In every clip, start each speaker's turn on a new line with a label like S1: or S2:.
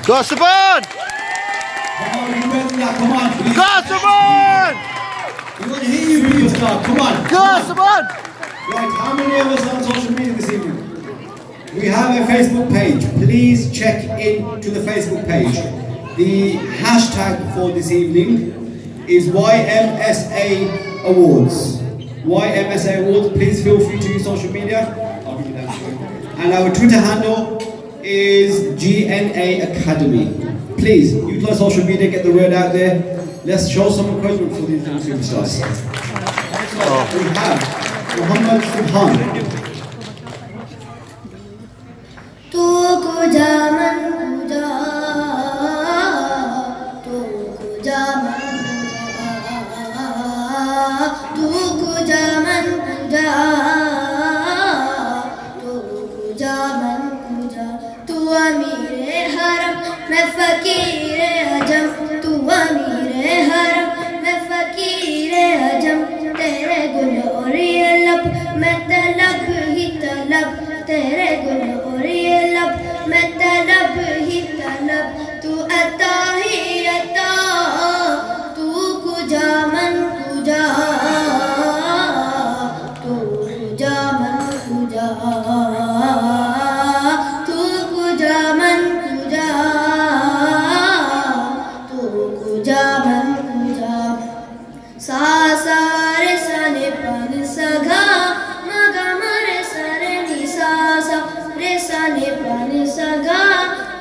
S1: Go Simon!
S2: Come on, you better not. Come on, please.
S1: Go Simon!
S2: We want to hear you, please, dog. Come on.
S1: Go Simon!
S2: Right, how many of us are on social media this evening? We have a Facebook page. Please check into the Facebook page. The hashtag for this evening is YMSA Awards. YMSA Awards. Please feel free to use social media. I'll give you that. And our Twitter handle is GNA Academy. Please utilize social media, get the word out there. Let's show some encouragement for these young superstars. Next up, we have Muhammad Subhan.
S3: मैं फकीर अजम तू अमीर हरम मैं फकीर अजम तेरे गुल और ये लब मैं तलब ही तलब तेरे गुल और ये लब मैं तलब ही तलब तू अता ही अता तू कुजा मन कुजा तू कुजा मन कुजा तू कुजा मन सारे सने पन सगा मगा मरे सरे नि सासा रे सने पन सगा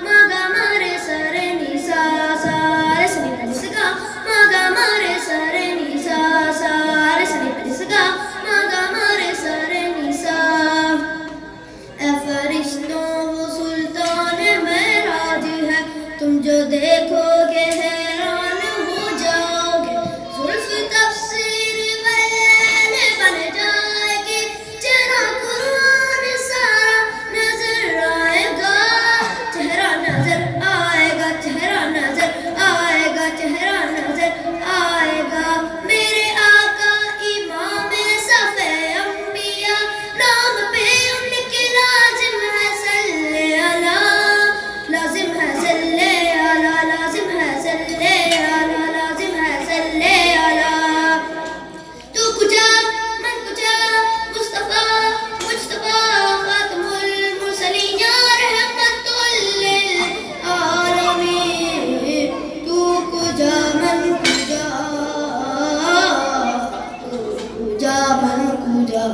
S3: मगा मरे सरे नि सासा रे सने पन सगा मगा मरे सरे नि सासा रे सने पन सगा मगा मरे सरे नि सा ए फरिश्तों वो सुल्तान मेराज है तुम जो देखोगे हैरान हो जाओगे जुल्फ तफसीर वल्लैल बन जाएगी चेहरा कुरान सारा नजर आएगा चेहरा नजर आएगा चेहरा नजर आएगा चेहरा नजर आएगा मेरे आका इमाम सफ़े अंबिया नाम पे उनके लाजिम है सल्ले अला लाजिम है सल्ले अला लाजिम है सल्ले अला लाजिम है सल्ले अला तू कुजा मन कुजा मुस्तफा मुज्तबा खातमुल मुरसलीन या रहमतुल लिल आलमीन तू कुजा मन कुजा तू कुजा मन कुजा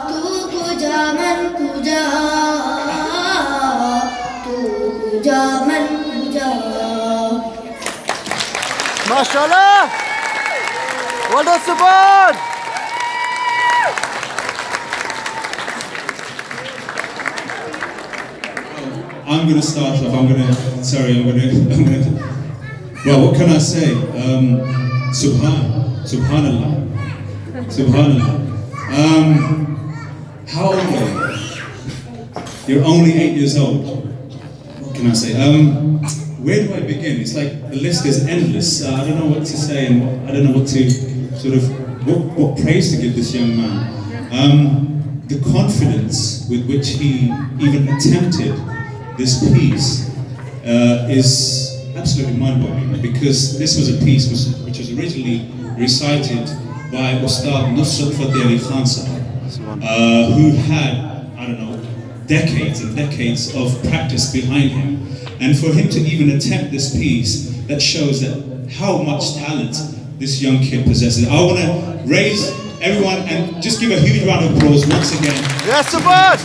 S3: तू कुजा मन कुजा तू कुजा मन कुजा
S1: MashaAllah! Well done Simon!
S4: I'm going to start off. Well, what can I say? Subhanallah. How old are you? You're only 8 years old. What can I say? Where do I begin? It's like the list is endless. I don't know what to say and I don't know what to what praise to give this young man. The confidence with which he even attempted this piece is absolutely mind-boggling, because this was a piece which was originally recited by Ustad Nusrat Fateh Ali Khan Sahab, who had, I don't know, decades and decades of practice behind him. And for him to even attempt this piece, that shows that how much talent this young kid possesses. I want to raise everyone and just give a huge round of applause once again.
S1: Yes, Simon!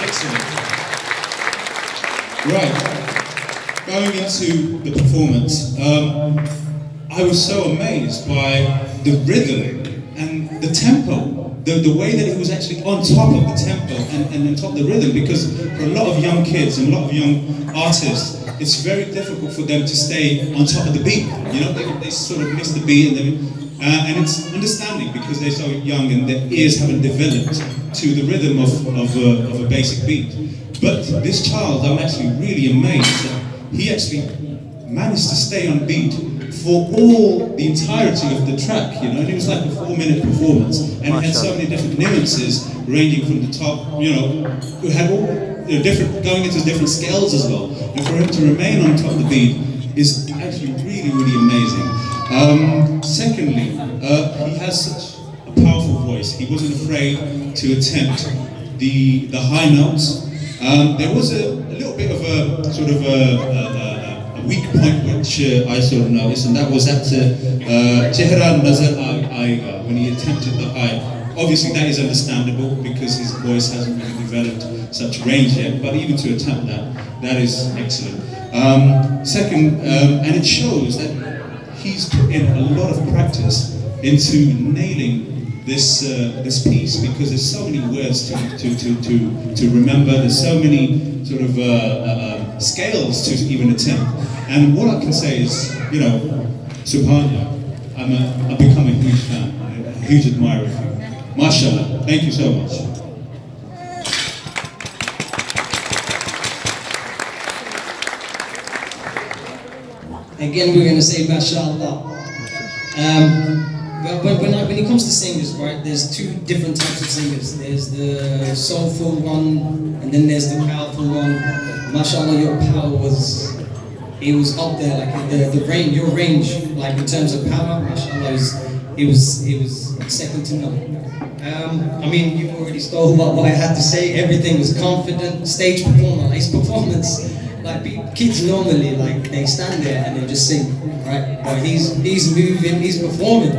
S4: Excellent. Right, going into the performance, I was so amazed by the rhythm and the tempo, the way that he was actually on top of the tempo and on top of the rhythm, because for a lot of young kids and a lot of young artists, it's very difficult for them to stay on top of the beat. You know, they sort of miss the beat, and it's understanding because they're so young and their ears haven't developed to the rhythm of a basic beat. But this child, I'm actually really amazed that he actually managed to stay on beat for the entirety of the track, you know, and it was like a 4-minute performance, and it had so many different nuances, ranging from the top, you know, it had all different, going into different scales as well, and for him to remain on top of the beat is actually really, really amazing. Secondly, he has such a powerful voice. He wasn't afraid to attempt the high notes. There was a little bit of a sort of a weak point which I sort of noticed, and that was at Chehra Nazar Aayega, when he attempted the high. Obviously that is understandable because his voice hasn't really developed such range yet, but even to attempt that is excellent. Second, and it shows that he's put in a lot of practice into nailing this piece, because there's so many words to remember. There's so many sort of scales to even attempt. And what I can say is, you know, Subhanallah, I've become a huge fan, a huge admirer of you. MashaAllah, thank you so much.
S5: Again, we're going to say MashaAllah. When it comes to singers, right, there's two different types of singers. There's the soulful one, and then there's the powerful one. MashaAllah, your power was up there, like the range, your range, like in terms of power, MashaAllah, it was second to none. I mean, you already stole what I had to say. Everything was confident, stage performer, his performance. Like kids normally, like they stand there and they just sing, right? But he's moving, he's performing.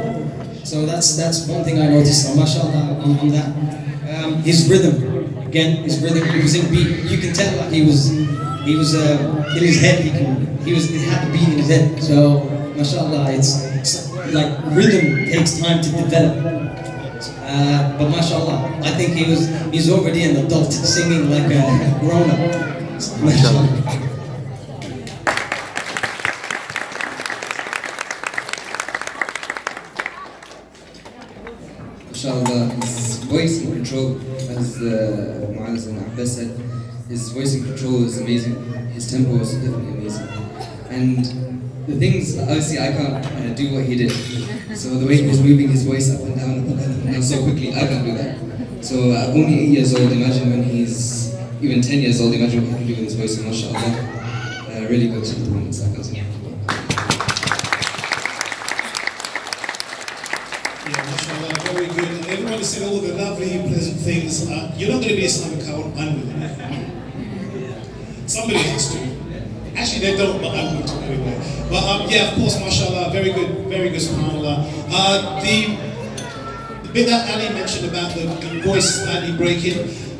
S5: So that's one thing I noticed. So mashallah on that. His rhythm, again, his rhythm. He was in beat. You can tell like he was in his head. He had the beat in his head. So mashallah, it's like rhythm takes time to develop. But mashallah, I think he's already an adult singing like a grown up. Mashallah.
S6: Inshallah, his voice in control, as Mu'az and Abbas said, his voice in control is amazing. His tempo is definitely amazing. And the things, obviously I can't do what he did. So the way he was moving his voice up and down so quickly, I can't do that. So I'm only 8 years old, imagine when he's even 10 years old, imagine what he can do with his voice, and mashallah, really good performance, I can say.
S7: Yeah, mashallah, very good. And everybody said all the lovely, pleasant things. You're not going to be Islamic Code unwilling. Somebody has to. Actually, they don't, but I'm going to anyway. But yeah, of course, mashallah, very good, subhanallah. The bit that Ali mentioned about the voice slightly breaking,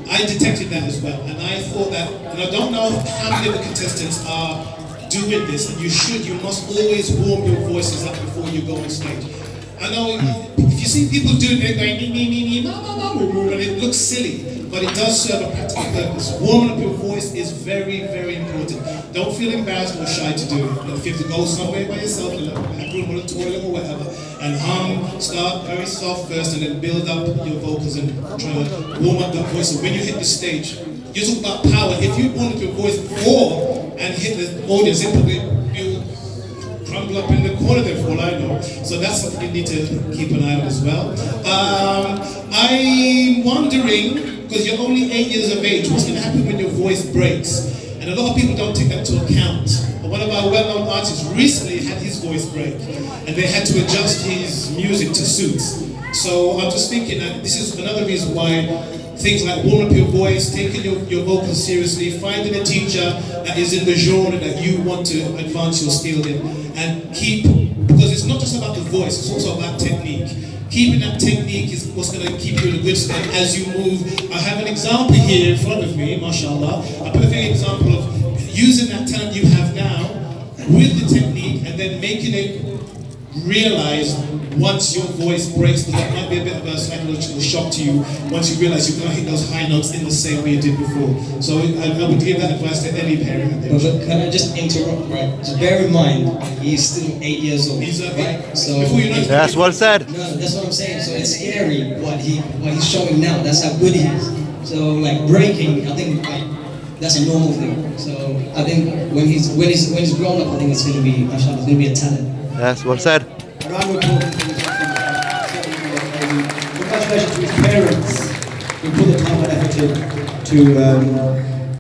S7: I detected that as well. And I thought that, and I don't know how many of the contestants are doing this, and you must always warm your voices up before you go on stage. I know if you see people doing it, going and it looks silly, but it does serve a practical purpose. Warming up your voice is very, very important. Don't feel embarrassed or shy to do it. If you have to go somewhere by yourself, in a bathroom or a toilet or whatever, and start very soft first and then build up your vocals and try to warm up that voice. So when you hit the stage, you talk about power. If you warm up your voice before and hit the audience, you'll crumble up in the corner there for all I know. So that's something you need to keep an eye on as well. I'm wondering, because you're only 8 years of age, what's going to happen when your voice breaks? And a lot of people don't take that into account. But one of our well-known artists recently had his voice break, and they had to adjust his music to suit. So I'm just thinking that this is another reason why things like warming up your voice, taking your vocals seriously, finding a teacher that is in the genre that you want to advance your skill in, and because it's not just about the voice, it's also about technique. Keeping that technique is what's going to keep you in a good state as you move. I have an example here in front of me, mashallah, a perfect example of using that talent you have now with the technique and then making it realize once your voice breaks, because that might be a bit of a psychological shock to you once you realize you can't hit those high notes in the same way you did before. So I would give that advice to any parent.
S5: But can I just interrupt, right? Just bear in mind, he's still 8 years old, right? So
S1: That's well said.
S5: No, that's what I'm saying. So it's scary what he's showing now. That's how good he is. So like breaking, I think like that's a normal thing. So I think when he's grown up, I think it's going to be, mashallah, it's going to be a talent.
S1: That's well said.
S2: Congratulations to his parents who put the time and effort to